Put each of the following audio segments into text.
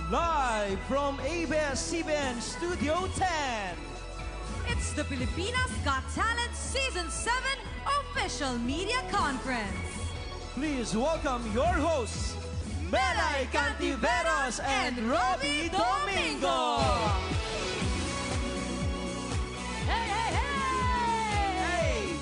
Live from ABS-CBN Studio 10. It's the Pilipinas Got Talent Season 7 Official Media Conference. Please welcome your hosts, Melay Cantiveros and Robbie Domingo. Hey, hey, hey! Hey!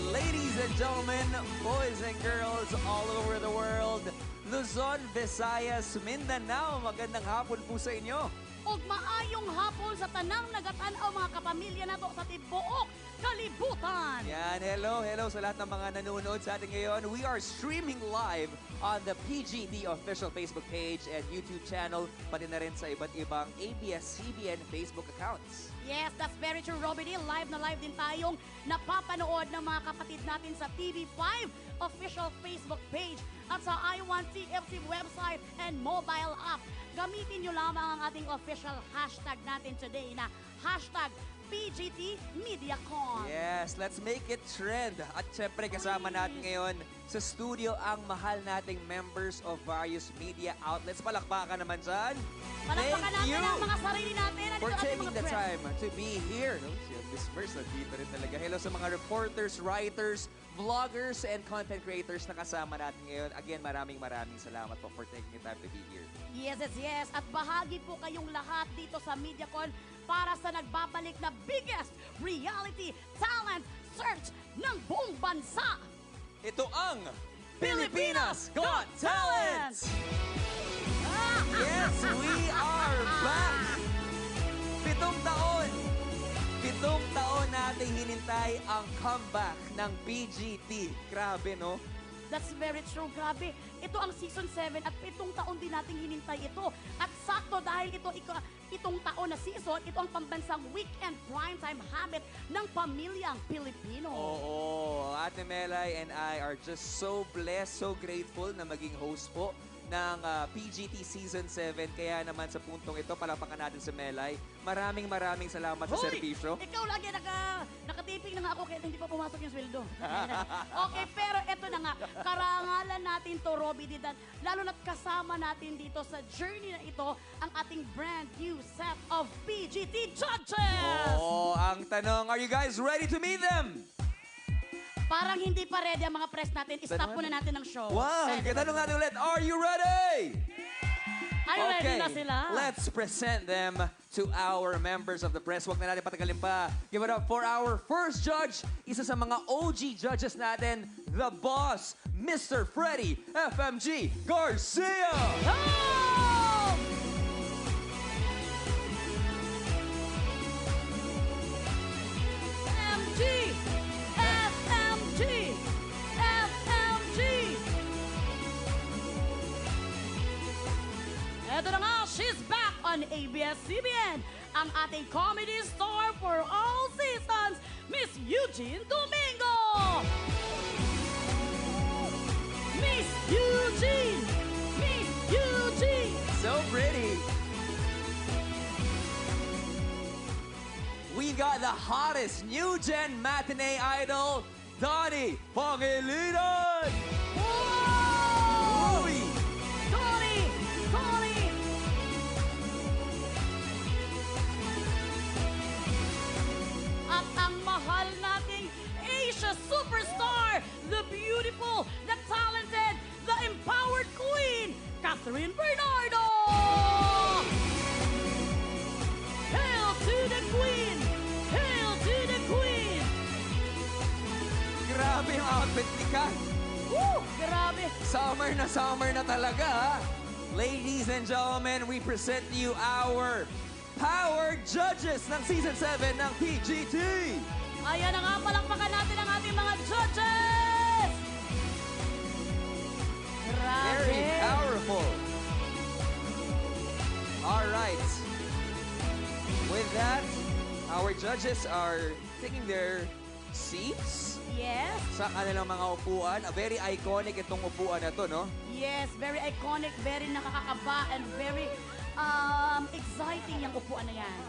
Ladies and gentlemen, boys and girls all over the world, Luzon, Visayas, Mindanao, magandang hapon po sa inyo. Og maayong hapon sa tanang nagatanaw mga kapamilya nato sa tibuok kalibutan. Yan, hello sa lahat ng mga nanonood sa atin ngayon. We are streaming live on the PGD official Facebook page and YouTube channel, pati na rin sa iba't ibang ABS-CBN Facebook accounts. Yes, that's very true, Robbie D. Live na live din tayong napapanood ng mga kapatid natin sa TV5 official Facebook page at sa I1TFC website and mobile app. Gamitin nyo lamang ang ating official hashtag natin today na hashtag PGT MediaCon. Yes, let's make it trend. At syempre kasama natin ngayon sa studio ang mahal nating members of various media outlets. Palakpakan naman dyan. Palakpakan natin ang mga sarili natin. For taking the time to be here. No? Miss Merce, nandito rin talaga. Hello sa mga reporters, writers, vloggers, and content creators na kasama natin ngayon. Again, maraming salamat po for taking the time to be here. Yes. At bahagi po kayong lahat dito sa MediaCon para sa nagbabalik na biggest reality talent search ng buong bansa. Ito ang Pilipinas Got Talent! Yes, we are back! 7 taon nating hinintay ang comeback ng PGT. Grabe, no? That's very true. Grabe. Ito ang season 7 at 7 taon din nating hinintay ito. At sakto dahil itong taon na season, ito ang pambansang weekend primetime habit ng pamilyang Pilipino. Oo. Ate Melay and I are just so blessed, so grateful na maging host po ng PGT Season 7. Kaya naman sa puntong ito, palapakan natin sa Melay. Maraming salamat sa serbisyo. Ikaw lagi nakatiping na nga ako kaya hindi pa pumasok yung sweldo. Okay, pero ito na nga. Karangalan natin to, Robbie Didan. Lalo na't kasama natin dito sa journey na ito ang ating brand new set of PGT judges! Oo, ang tanong, are you guys ready to meet them? Parang hindi pa ready ang mga press natin. I-stop muna natin ang show. Wow! Tanong natin ulit, are you ready? Ay, ready na sila. Let's present them to our members of the press. Huwag na natin patagalin pa. Give it up for our first judge. Isa sa mga OG judges natin, the boss, Mr. Freddy FMG Garcia! Oh! FMG! Ito na nga, she's back on ABS-CBN, ang ating comedy star for all seasons, Miss Eugene Domingo! Miss Eugene! Miss Eugene! So pretty! We got the hottest new-gen matinee idol, Donnie Pangilinan! Uy! Donnie! At ang mahal nating Asia superstar, the beautiful, the talented, the empowered queen, Catherine Bernardo! Hail to the queen! Hail to the queen! Grabe ang outfit ni Kat. Woo! Grabe! Summer na talaga, ha? Ladies and gentlemen, we present to you our Power Judges ng Season 7 ng PGT! Ayan na nga, palakpakan natin ang ating mga judges! Grabe! Very powerful. All right. With that, our judges are taking their seats Yes. sa kanilang mga upuan. Very iconic itong upuan na to, no? Yes, very iconic, very nakakakaba, and very exciting yung upuan na yan.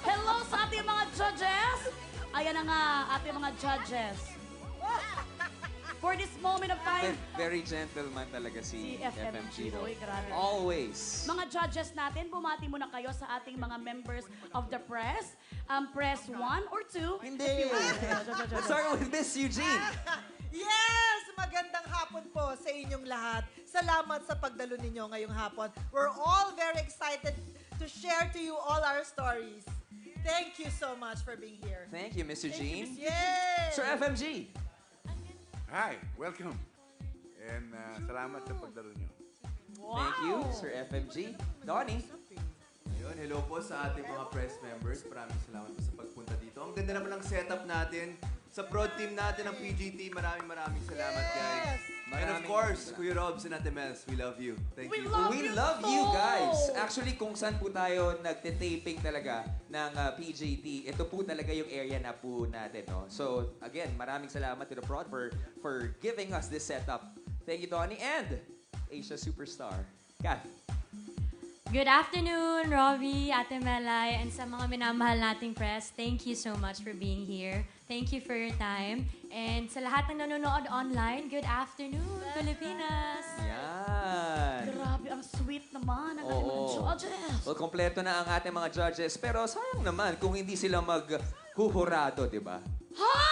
Hello sa ating mga judges! Ayan na nga, ating mga judges. for this moment of time. Very gentleman talaga si Si FMG. no? Uy, grabe. Always. Mga judges natin, bumati muna kayo sa ating mga members of the press. Press 1 or 2. Hindi. Let's start with Miss Eugene. Yes! Magandang hapon po sa inyong lahat. Salamat sa pagdalo ninyo ngayong hapon. We're all very excited to share to you all our stories. Thank you so much for being here. Thank you, Miss Eugene. Yay! Sir FMG. Hi, welcome. And salamat sa pagdalo nyo. Thank you, Sir FMG. Donnie. Ayun, hello po sa ating mga press members. Maraming salamat po sa pagpunta dito. Ang ganda naman ng setup natin. Sa prod team natin ng PGT, maraming salamat, guys. And of course, Kuya Robs and Ate Mels, we love you. Thank you. We love you guys. Actually, kung saan po tayo nagte-taping talaga ng PJT, ito po talaga yung area na po natin. No? So, again, maraming salamat to the prod for giving us this setup. Thank you, Donnie, and Asia Superstar. Kath. Good afternoon, Robbie, Ate Melay, and sa mga minamahal nating press. Thank you so much for being here. Thank you for your time. And sa lahat ng nanonood online, good afternoon, Pilipinas! Yan. Grabe, ang sweet naman ng ating mga judges. Well, kompleto na ang ating mga judges. Pero sayang naman kung hindi sila maghuhurado, di ba? Ha?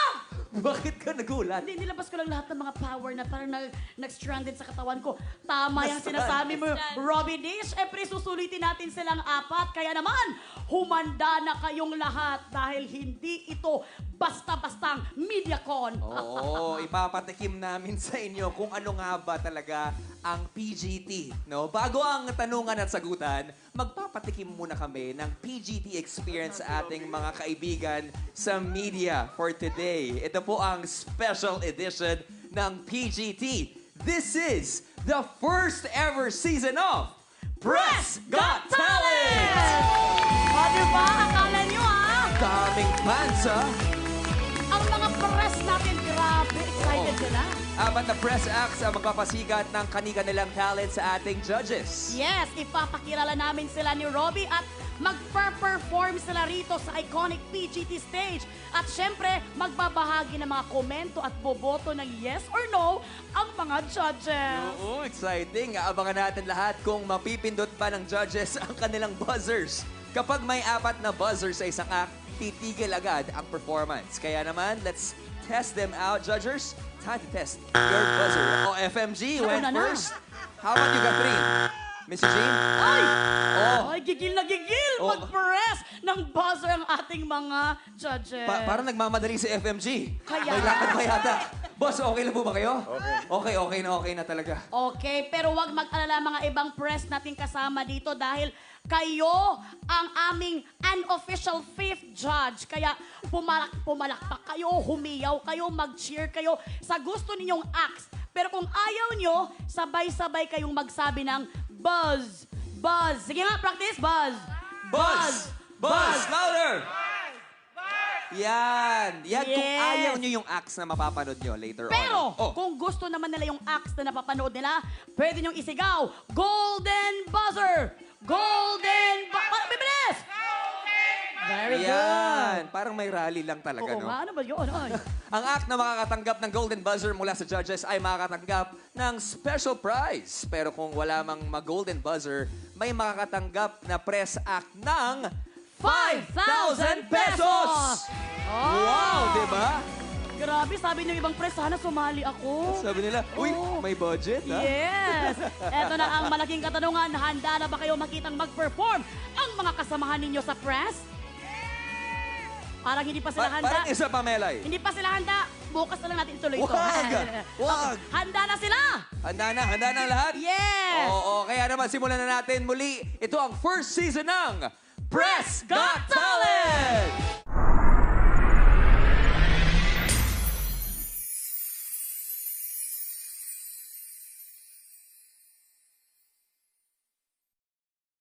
Bakit ka nagulat? Hindi, nilabas ko lang lahat ng mga power na parang nag-stranded sa katawan ko. Tama yung sinasabi mo, Robbie D. Siyempre, susulitin natin silang 4. Kaya naman, humanda na kayong lahat dahil hindi ito basta-bastang MediaCon. Oo, ipapatikim namin sa inyo kung ano nga ba talaga ang PGT. No? Bago ang tanungan at sagutan, magpapatikim muna kami ng PGT experience sa ating mga kaibigan sa media for today. Ito po ang special edition ng PGT. This is the first ever season of Press Got Talent! O, diba? Akala nyo, ha? Daming fans, ha? Ang mga press natin, grabe, excited sila. 4 na press acts ang magpapasikat ng kani-kanilang talent sa ating judges. Yes, ipapakilala namin sila ni Robbie at mag-perform sila rito sa iconic PGT stage. At syempre, magbabahagi ng mga komento at boboto ng yes or no ang mga judges. Oo, exciting. Abangan natin lahat kung mapipindot pa ng judges ang kanilang buzzers. Kapag may 4 na buzzers sa isang act, titigil agad ang performance. Kaya naman, let's test them out, judges. Time to test your buzzer. O, FMG went Nauna na. first. How about you, Catherine? Miss Jean? Ay! Oh. Ay, gigil na gigil Oh. mag-press ng buzzer ang ating mga judges. Parang nagmamadali si FMG. Kaya- May lakad pa yata. Boss, okay lang po ba kayo? Okay na talaga. Okay, pero wag mag-alala mga ibang press nating kasama dito dahil kayo ang aming unofficial 5th judge. Kaya pumalakpak kayo, humiyaw kayo, mag-cheer kayo sa gusto ninyong acts. Pero kung ayaw nyo, sabay-sabay kayong magsabi ng buzz, buzz. Sige nga, practice, buzz. Buzz! Buzz! Louder! Yan. Yan kung Yes. ayaw nyo yung acts na mapapanood nyo later Pero, on. Oh. kung gusto naman nila yung acts na napapanood nila, pwede nyong isigaw, Golden Buzzer! Golden Buzzer! Bibilis! Very Yan. Parang may rally lang talaga, Oo no? nga, ano ba yun? Ay. Ang act na makakatanggap ng Golden Buzzer mula sa judges ay makakatanggap ng special prize. Pero kung wala mang mag-Golden Buzzer, may makakatanggap na press act ng 5,000 pesos! Wow, di ba? Grabe, sabi niyo ibang press, sana sumali ako. Sabi nila, uy, Oo. may budget, ha? Yes! Eto na ang malaking katanungan. Handa na ba kayo makitang mag-perform ang mga kasamahan ninyo sa press? Parang hindi pa sila handa. Parang isa pa, Melay. Hindi pa sila handa. Bukas na lang natin ituloy ito. Wag! Wag! Handa na sila! Handa na ang lahat? Yes! Oo, kaya naman simulan na natin muli. Ito ang first season ng Press Got Talent!